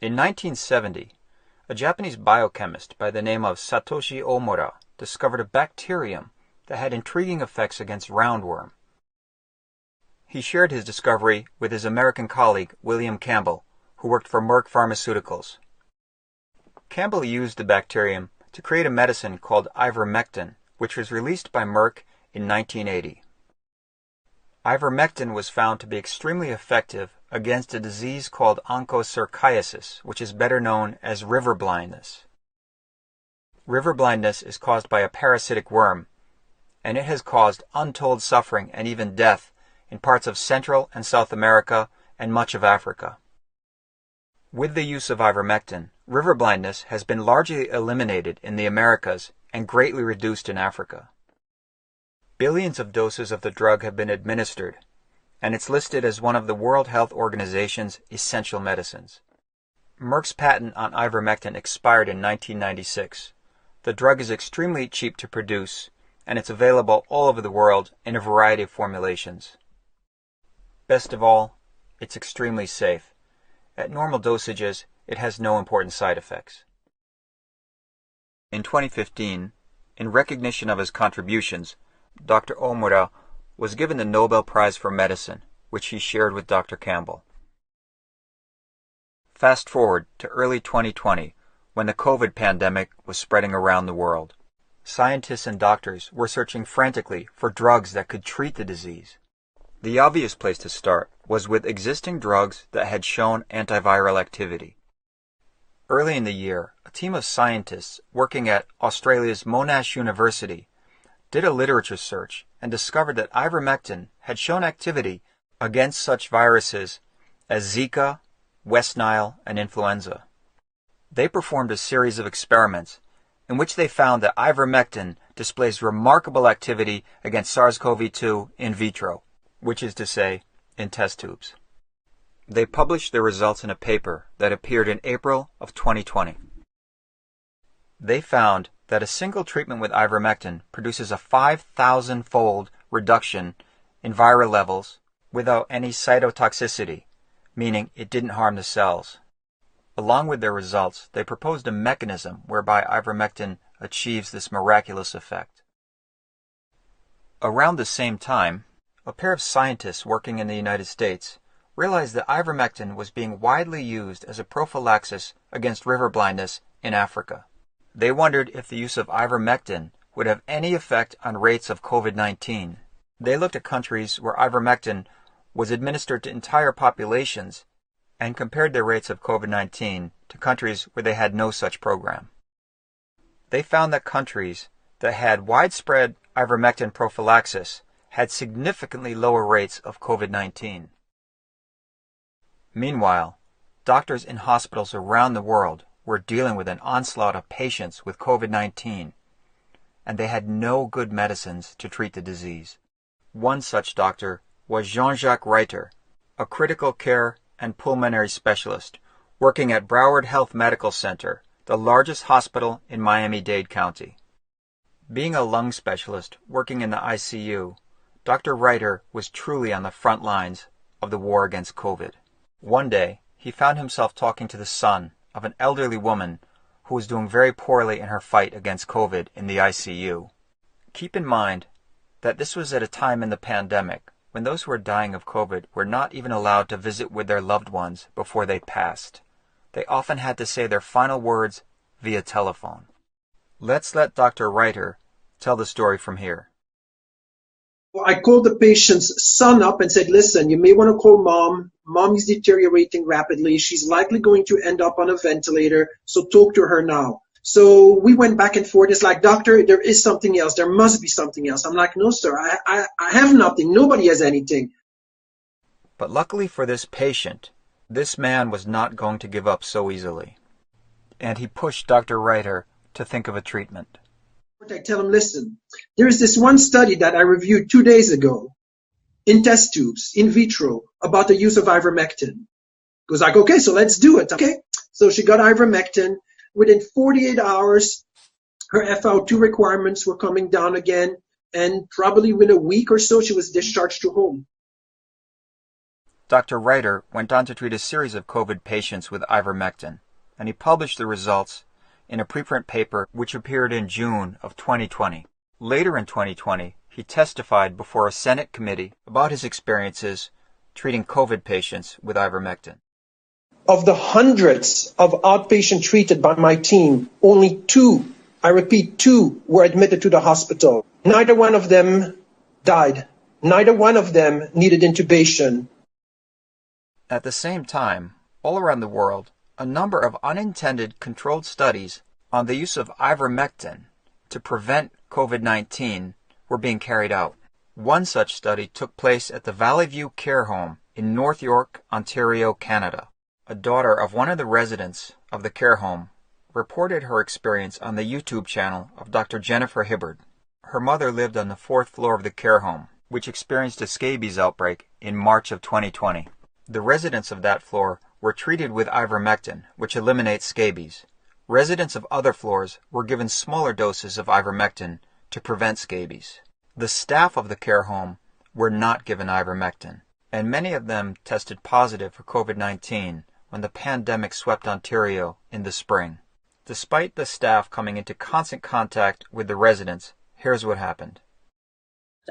In 1970, a Japanese biochemist by the name of Satoshi Omura discovered a bacterium that had intriguing effects against roundworm. He shared his discovery with his American colleague William Campbell, who worked for Merck Pharmaceuticals. Campbell used the bacterium to create a medicine called ivermectin, which was released by Merck in 1980. Ivermectin was found to be extremely effective against a disease called onchocerciasis, which is better known as river blindness. River blindness is caused by a parasitic worm, and it has caused untold suffering and even death in parts of Central and South America and much of Africa. With the use of ivermectin, river blindness has been largely eliminated in the Americas and greatly reduced in Africa. Billions of doses of the drug have been administered, and it's listed as one of the World Health Organization's essential medicines. Merck's patent on ivermectin expired in 1996. The drug is extremely cheap to produce, and it's available all over the world in a variety of formulations. Best of all, it's extremely safe. At normal dosages, it has no important side effects. In 2015, in recognition of his contributions, Dr. Omura was given the Nobel Prize for Medicine, which he shared with Dr. Campbell. Fast forward to early 2020, when the COVID pandemic was spreading around the world. Scientists and doctors were searching frantically for drugs that could treat the disease. The obvious place to start was with existing drugs that had shown antiviral activity. Early in the year, a team of scientists working at Australia's Monash University did a literature search and discovered that ivermectin had shown activity against such viruses as Zika, West Nile, and influenza. They performed a series of experiments in which they found that ivermectin displays remarkable activity against SARS-CoV-2 in vitro, which is to say, in test tubes. They published their results in a paper that appeared in April of 2020. They found that a single treatment with ivermectin produces a 5,000-fold reduction in viral levels without any cytotoxicity, meaning it didn't harm the cells. Along with their results, they proposed a mechanism whereby ivermectin achieves this miraculous effect. Around the same time, a pair of scientists working in the United States realized that ivermectin was being widely used as a prophylaxis against river blindness in Africa. They wondered if the use of ivermectin would have any effect on rates of COVID-19. They looked at countries where ivermectin was administered to entire populations and compared their rates of COVID-19 to countries where they had no such program. They found that countries that had widespread ivermectin prophylaxis had significantly lower rates of COVID-19. Meanwhile, doctors in hospitals around the world were dealing with an onslaught of patients with COVID-19, and they had no good medicines to treat the disease. One such doctor was Jean-Jacques Reiter, a critical care and pulmonary specialist working at Broward Health Medical Center, the largest hospital in Miami-Dade County. Being a lung specialist working in the ICU, Dr. Reiter was truly on the front lines of the war against COVID. One day, he found himself talking to the son of an elderly woman who was doing very poorly in her fight against COVID in the ICU. Keep in mind that this was at a time in the pandemic when those who were dying of COVID were not even allowed to visit with their loved ones before they passed. They often had to say their final words via telephone. Let's let Dr. Reiter tell the story from here. I called the patient's son up and said, listen, you may want to call mom. Mom is deteriorating rapidly. She's likely going to end up on a ventilator, so talk to her now. So we went back and forth. It's like, doctor, there is something else. There must be something else. I'm like, no, sir, I have nothing. Nobody has anything. But luckily for this patient, this man was not going to give up so easily. And he pushed Dr. Reiter to think of a treatment. I tell him, listen, there is this one study that I reviewed 2 days ago in test tubes, in vitro, about the use of ivermectin. He goes like, okay, so let's do it. Okay. So she got ivermectin. Within 48 hours, her FiO2 requirements were coming down again. And probably within a week or so, she was discharged to home. Dr. Reiter went on to treat a series of COVID patients with ivermectin, and he published the results in a preprint paper which appeared in June of 2020. Later in 2020, he testified before a Senate committee about his experiences treating COVID patients with ivermectin. Of the hundreds of outpatients treated by my team, only 2, I repeat 2, were admitted to the hospital. Neither one of them died. Neither one of them needed intubation. At the same time, all around the world, a number of unintended controlled studies on the use of ivermectin to prevent COVID-19 were being carried out. One such study took place at the Valley View Care Home in North York, Ontario, Canada. A daughter of one of the residents of the care home reported her experience on the YouTube channel of Dr. Jennifer Hibbard. Her mother lived on the 4th floor of the care home, which experienced a scabies outbreak in March of 2020. The residents of that floor were treated with ivermectin, which eliminates scabies. Residents of other floors were given smaller doses of ivermectin to prevent scabies. The staff of the care home were not given ivermectin, and many of them tested positive for COVID-19 when the pandemic swept Ontario in the spring. Despite the staff coming into constant contact with the residents, here's what happened.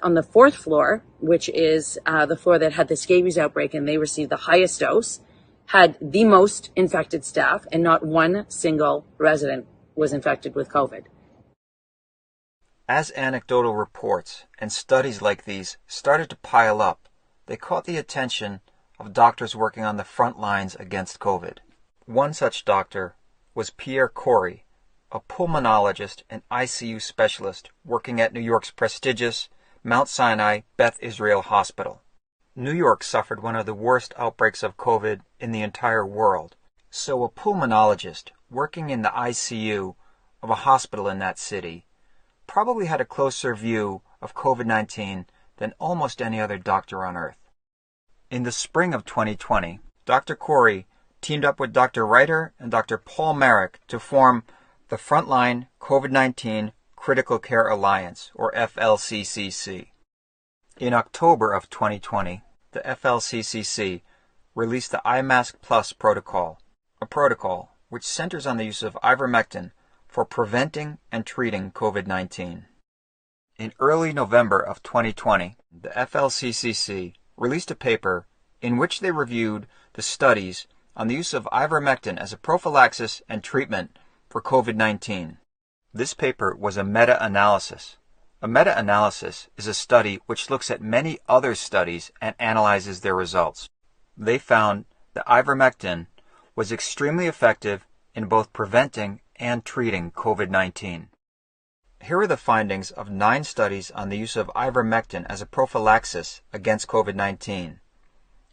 On the 4th floor, which is the floor that had the scabies outbreak and they received the highest dose, had the most infected staff, and not one single resident was infected with COVID. As anecdotal reports and studies like these started to pile up, they caught the attention of doctors working on the front lines against COVID. One such doctor was Pierre Corey, a pulmonologist and ICU specialist working at New York's prestigious Mount Sinai Beth Israel Hospital. New York suffered one of the worst outbreaks of COVID in the entire world, so a pulmonologist working in the ICU of a hospital in that city probably had a closer view of COVID-19 than almost any other doctor on earth. In the spring of 2020, Dr. Corey teamed up with Dr. Reiter and Dr. Paul Marik to form the Frontline COVID-19 Critical Care Alliance, or FLCCC. In October of 2020, the FLCCC released the iMask Plus protocol, a protocol which centers on the use of ivermectin for preventing and treating COVID-19. In early November of 2020, the FLCCC released a paper in which they reviewed the studies on the use of ivermectin as a prophylaxis and treatment for COVID-19. This paper was a meta-analysis. A meta-analysis is a study which looks at many other studies and analyzes their results. They found that ivermectin was extremely effective in both preventing and treating COVID-19. Here are the findings of 9 studies on the use of ivermectin as a prophylaxis against COVID-19.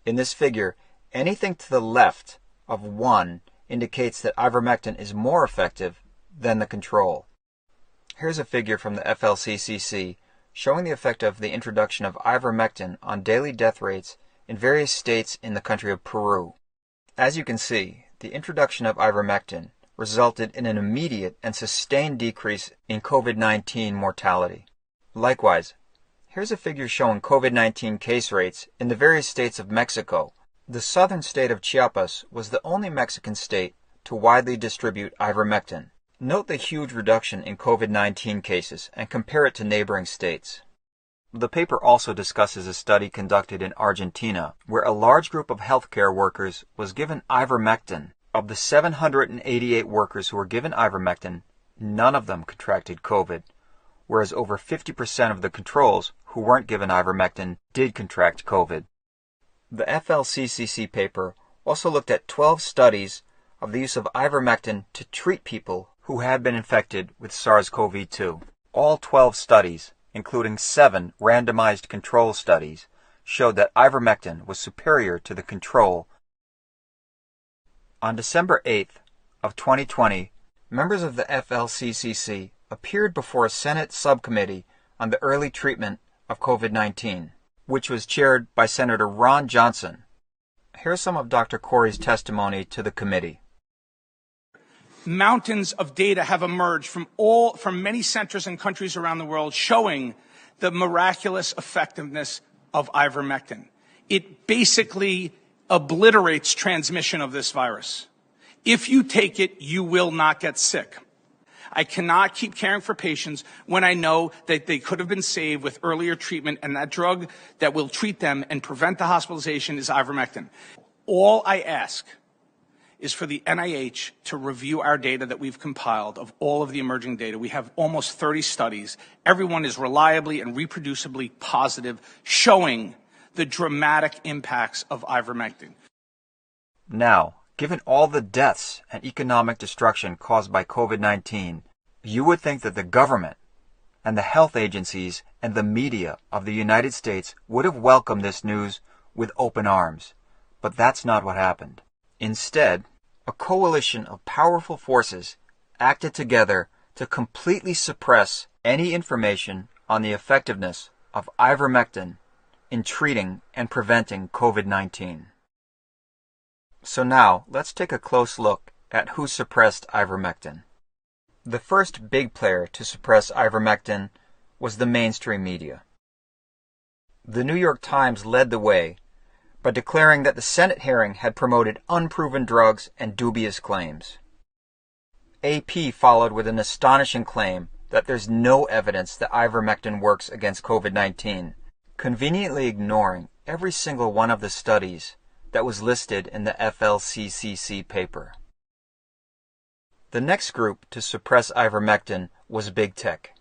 In this figure, anything to the left of 1 indicates that ivermectin is more effective than the control. Here's a figure from the FLCCC showing the effect of the introduction of ivermectin on daily death rates in various states in the country of Peru. As you can see, the introduction of ivermectin resulted in an immediate and sustained decrease in COVID-19 mortality. Likewise, here's a figure showing COVID-19 case rates in the various states of Mexico. The southern state of Chiapas was the only Mexican state to widely distribute ivermectin. Note the huge reduction in COVID-19 cases and compare it to neighboring states. The paper also discusses a study conducted in Argentina where a large group of healthcare workers was given ivermectin. Of the 788 workers who were given ivermectin, none of them contracted COVID, whereas over 50% of the controls who weren't given ivermectin did contract COVID. The FLCCC paper also looked at 12 studies of the use of ivermectin to treat people who had been infected with SARS-CoV-2. All 12 studies, including 7 randomized control studies, showed that ivermectin was superior to the control. On December 8th of 2020, members of the FLCCC appeared before a Senate subcommittee on the early treatment of COVID-19, which was chaired by Senator Ron Johnson. Here's some of Dr. Corey's testimony to the committee. Mountains of data have emerged from many centers and countries around the world showing the miraculous effectiveness of ivermectin. It basically obliterates transmission of this virus. If you take it, you will not get sick. I cannot keep caring for patients when I know that they could have been saved with earlier treatment, and that drug that will treat them and prevent the hospitalization is ivermectin. All I ask is for the NIH to review our data that we've compiled of all of the emerging data. We have almost 30 studies. Everyone is reliably and reproducibly positive, showing the dramatic impacts of ivermectin. Now, given all the deaths and economic destruction caused by COVID-19, you would think that the government and the health agencies and the media of the United States would have welcomed this news with open arms. But that's not what happened. Instead, a coalition of powerful forces acted together to completely suppress any information on the effectiveness of ivermectin in treating and preventing COVID-19. So now, let's take a close look at who suppressed ivermectin. The first big player to suppress ivermectin was the mainstream media. The New York Times led the way by declaring that the Senate hearing had promoted unproven drugs and dubious claims. AP followed with an astonishing claim that there's no evidence that ivermectin works against COVID-19, conveniently ignoring every single one of the studies that was listed in the FLCCC paper. The next group to suppress ivermectin was big tech.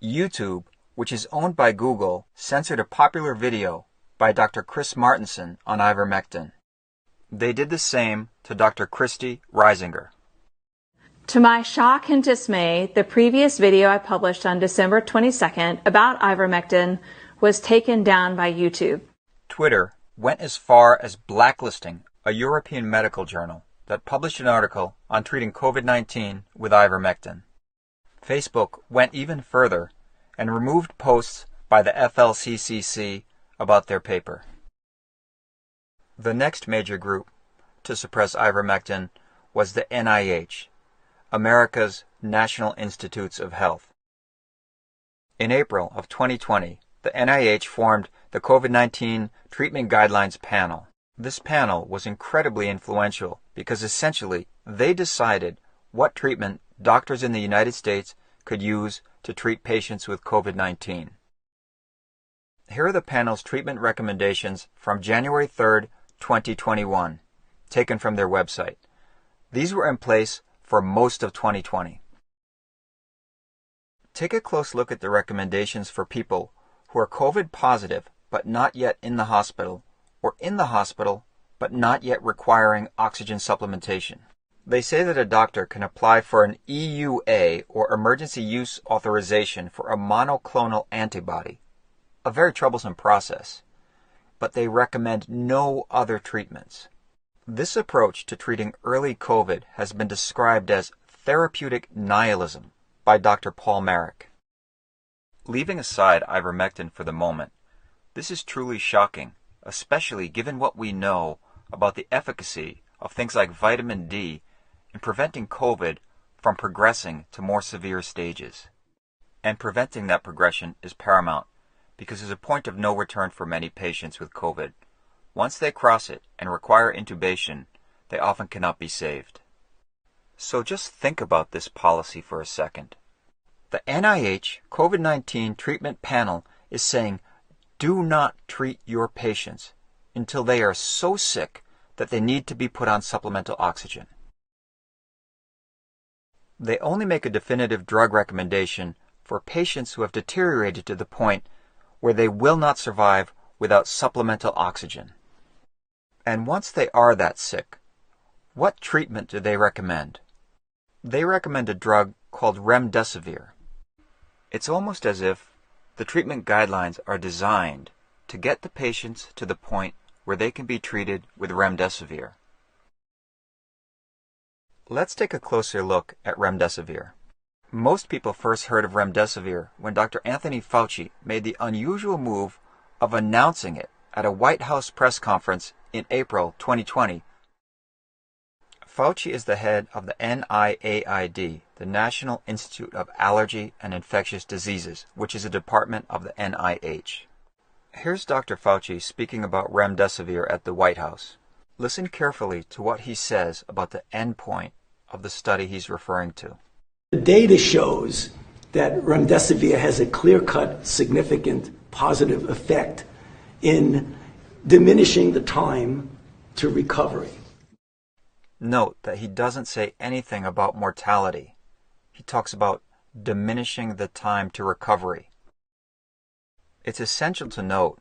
YouTube, which is owned by Google, censored a popular video by Dr. Chris Martenson on ivermectin. They did the same to Dr. Christy Reisinger. To my shock and dismay, the previous video I published on December 22nd about ivermectin was taken down by YouTube. Twitter went as far as blacklisting a European medical journal that published an article on treating COVID-19 with ivermectin. Facebook went even further and removed posts by the FLCCC about their paper. The next major group to suppress ivermectin was the NIH, America's National Institutes of Health. In April of 2020, the NIH formed the COVID-19 Treatment Guidelines Panel. This panel was incredibly influential because essentially they decided what treatment doctors in the United States could use to treat patients with COVID-19. Here are the panel's treatment recommendations from January 3rd, 2021, taken from their website. These were in place for most of 2020. Take a close look at the recommendations for people who are COVID positive but not yet in the hospital, or in the hospital but not yet requiring oxygen supplementation. They say that a doctor can apply for an EUA, or Emergency Use Authorization, for a monoclonal antibody, a very troublesome process, but they recommend no other treatments. This approach to treating early COVID has been described as therapeutic nihilism by Dr. Paul Marik. Leaving aside ivermectin for the moment, this is truly shocking, especially given what we know about the efficacy of things like vitamin D in preventing COVID from progressing to more severe stages. And preventing that progression is paramount, because there's a point of no return for many patients with COVID. Once they cross it and require intubation, they often cannot be saved. So just think about this policy for a second. The NIH COVID-19 treatment panel is saying, do not treat your patients until they are so sick that they need to be put on supplemental oxygen. They only make a definitive drug recommendation for patients who have deteriorated to the point where they will not survive without supplemental oxygen. And once they are that sick, what treatment do they recommend? They recommend a drug called remdesivir. It's almost as if the treatment guidelines are designed to get the patients to the point where they can be treated with remdesivir. Let's take a closer look at remdesivir. Most people first heard of remdesivir when Dr. Anthony Fauci made the unusual move of announcing it at a White House press conference in April 2020. Fauci is the head of the NIAID, the National Institute of Allergy and Infectious Diseases, which is a department of the NIH. Here's Dr. Fauci speaking about remdesivir at the White House. Listen carefully to what he says about the endpoint of the study he's referring to. The data shows that remdesivir has a clear-cut, significant positive effect in diminishing the time to recovery. Note that he doesn't say anything about mortality. He talks about diminishing the time to recovery. It's essential to note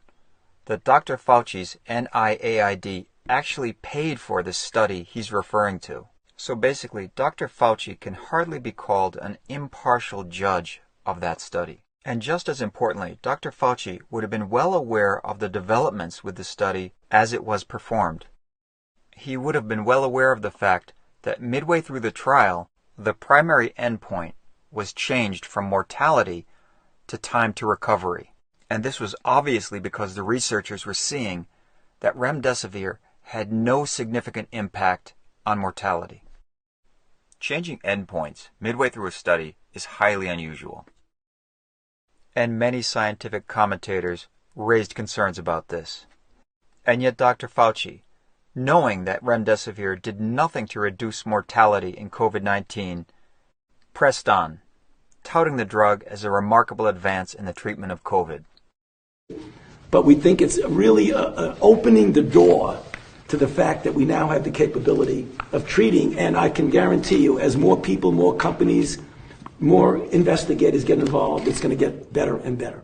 that Dr. Fauci's NIAID actually paid for this study he's referring to. So basically, Dr. Fauci can hardly be called an impartial judge of that study. And just as importantly, Dr. Fauci would have been well aware of the developments with the study as it was performed. He would have been well aware of the fact that midway through the trial, the primary endpoint was changed from mortality to time to recovery. And this was obviously because the researchers were seeing that remdesivir had no significant impact on mortality. Changing endpoints midway through a study is highly unusual. And many scientific commentators raised concerns about this. And yet Dr. Fauci, knowing that remdesivir did nothing to reduce mortality in COVID-19, pressed on, touting the drug as a remarkable advance in the treatment of COVID. But we think it's really opening the door to the fact that we now have the capability of treating, and I can guarantee you, as more people, more companies, more investigators get involved, it's going to get better and better.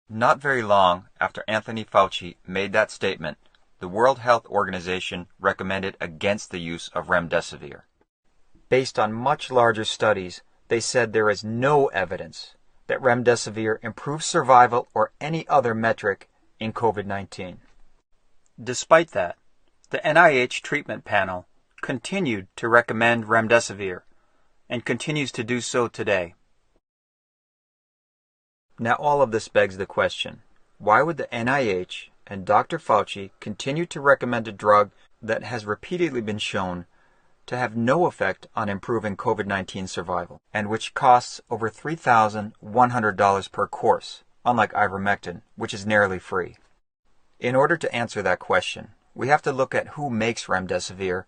Not very long after Anthony Fauci made that statement, the World Health Organization recommended against the use of remdesivir. Based on much larger studies, they said there is no evidence that remdesivir improves survival or any other metric in COVID-19. Despite that, the NIH treatment panel continued to recommend remdesivir and continues to do so today. Now all of this begs the question, why would the NIH and Dr. Fauci continue to recommend a drug that has repeatedly been shown to have no effect on improving COVID-19 survival, and which costs over $3,100 per course, unlike ivermectin, which is nearly free? In order to answer that question, we have to look at who makes remdesivir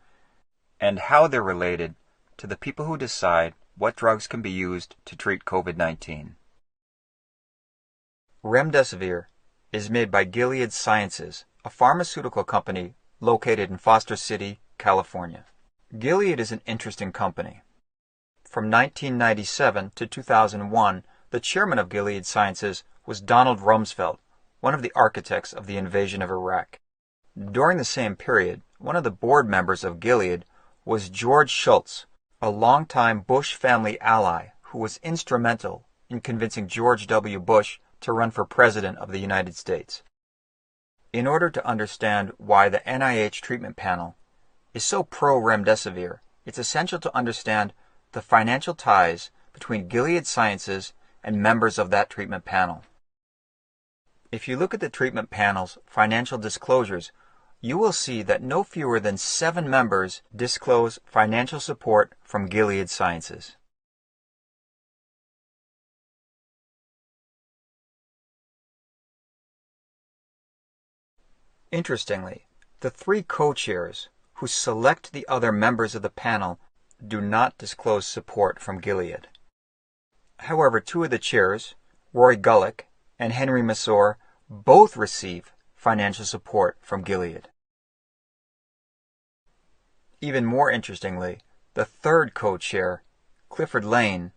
and how they're related to the people who decide what drugs can be used to treat COVID-19. Remdesivir is made by Gilead Sciences, a pharmaceutical company located in Foster City, California. Gilead is an interesting company. From 1997 to 2001, the chairman of Gilead Sciences was Donald Rumsfeld, one of the architects of the invasion of Iraq. During the same period, one of the board members of Gilead was George Shultz, a longtime Bush family ally who was instrumental in convincing George W. Bush to run for president of the United States. In order to understand why the NIH treatment panel is so pro-remdesivir, it's essential to understand the financial ties between Gilead Sciences and members of that treatment panel. If you look at the treatment panel's financial disclosures, you will see that no fewer than 7 members disclose financial support from Gilead Sciences. Interestingly, the 3 co-chairs who select the other members of the panel do not disclose support from Gilead. However, 2 of the chairs, Roy Gulick and Henry Masor, both receive financial support from Gilead. Even more interestingly, the 3rd co-chair, Clifford Lane,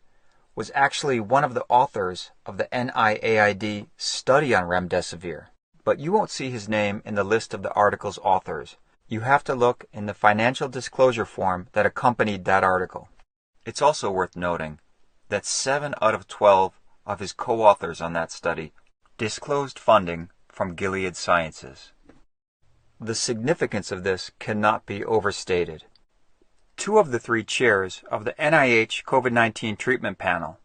was actually one of the authors of the NIAID study on remdesivir, but you won't see his name in the list of the article's authors. You have to look in the financial disclosure form that accompanied that article. It's also worth noting that 7 out of 12 of his co-authors on that study disclosed funding from Gilead Sciences. The significance of this cannot be overstated. 2 of the 3 chairs of the NIH COVID-19 treatment panel,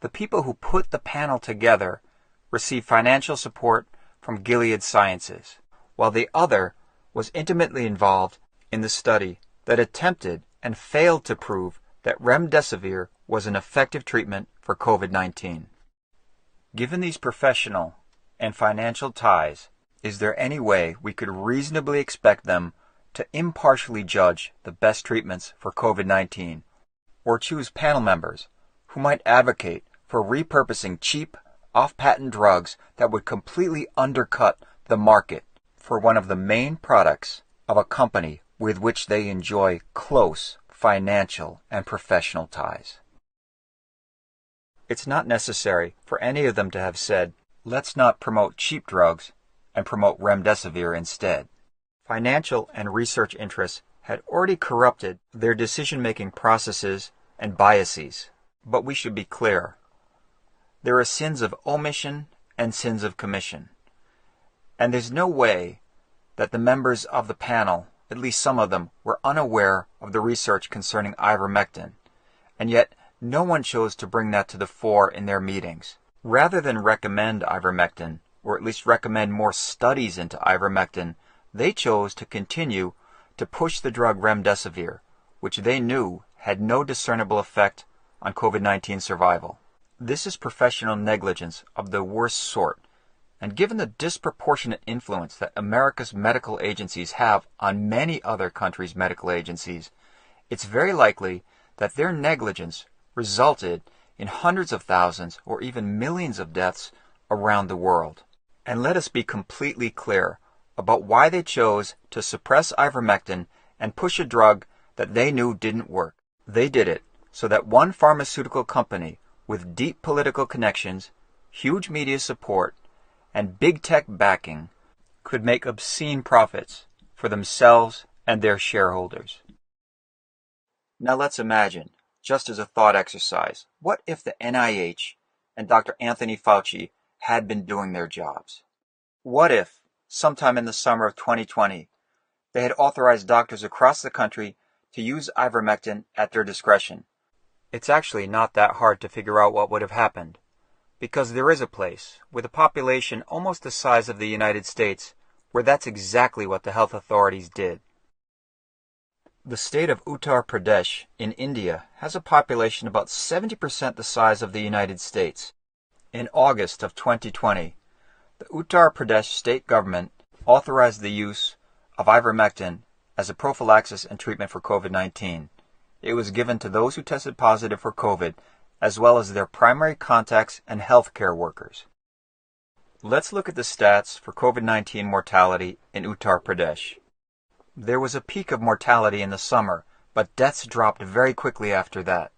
the people who put the panel together, received financial support from Gilead Sciences, while the other was intimately involved in the study that attempted and failed to prove that remdesivir was an effective treatment for COVID-19. Given these professional and financial ties, is there any way we could reasonably expect them to impartially judge the best treatments for COVID-19, or choose panel members who might advocate for repurposing cheap, off-patent drugs that would completely undercut the market for one of the main products of a company with which they enjoy close financial and professional ties? It's not necessary for any of them to have said, let's not promote cheap drugs and promote remdesivir instead. Financial and research interests had already corrupted their decision-making processes and biases. But we should be clear. There are sins of omission and sins of commission. And there's no way that the members of the panel, at least some of them, were unaware of the research concerning ivermectin, and yet no one chose to bring that to the fore in their meetings. Rather than recommend ivermectin, or at least recommend more studies into ivermectin, they chose to continue to push the drug remdesivir, which they knew had no discernible effect on COVID-19 survival. This is professional negligence of the worst sort, and given the disproportionate influence that America's medical agencies have on many other countries' medical agencies, it's very likely that their negligence resulted in hundreds of thousands or even millions of deaths around the world. And let us be completely clear about why they chose to suppress ivermectin and push a drug that they knew didn't work. They did it so that one pharmaceutical company with deep political connections, huge media support, and big tech backing could make obscene profits for themselves and their shareholders. Now let's imagine, just as a thought exercise, what if the NIH and Dr. Anthony Fauci had been doing their jobs? What if, sometime in the summer of 2020, they had authorized doctors across the country to use ivermectin at their discretion? It's actually not that hard to figure out what would have happened, because there is a place, with a population almost the size of the United States, where that's exactly what the health authorities did. The state of Uttar Pradesh in India has a population about 70% the size of the United States. In August of 2020, the Uttar Pradesh state government authorized the use of ivermectin as a prophylaxis and treatment for COVID-19. It was given to those who tested positive for COVID, as well as their primary contacts and healthcare workers. Let's look at the stats for COVID-19 mortality in Uttar Pradesh. There was a peak of mortality in the summer, but deaths dropped very quickly after that.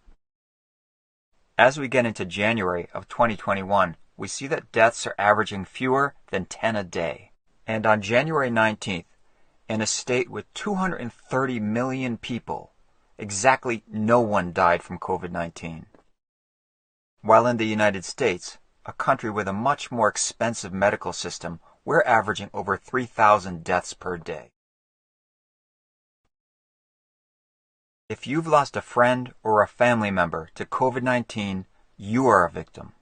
As we get into January of 2021, we see that deaths are averaging fewer than 10 a day. And on January 19th, in a state with 230 million people, exactly no one died from COVID-19. While in the United States, a country with a much more expensive medical system, we're averaging over 3,000 deaths per day. If you've lost a friend or a family member to COVID-19, you are a victim.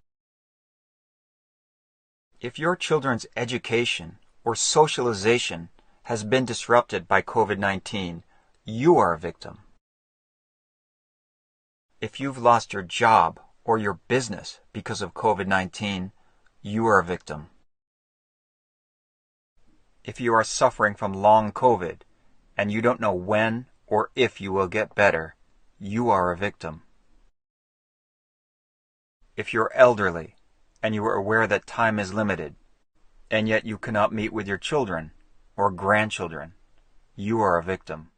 If your children's education or socialization has been disrupted by COVID-19, you are a victim. If you've lost your job or your business because of COVID-19, you are a victim. If you are suffering from long COVID and you don't know when or if you will get better, you are a victim. If you're elderly and you are aware that time is limited, and yet you cannot meet with your children or grandchildren, you are a victim.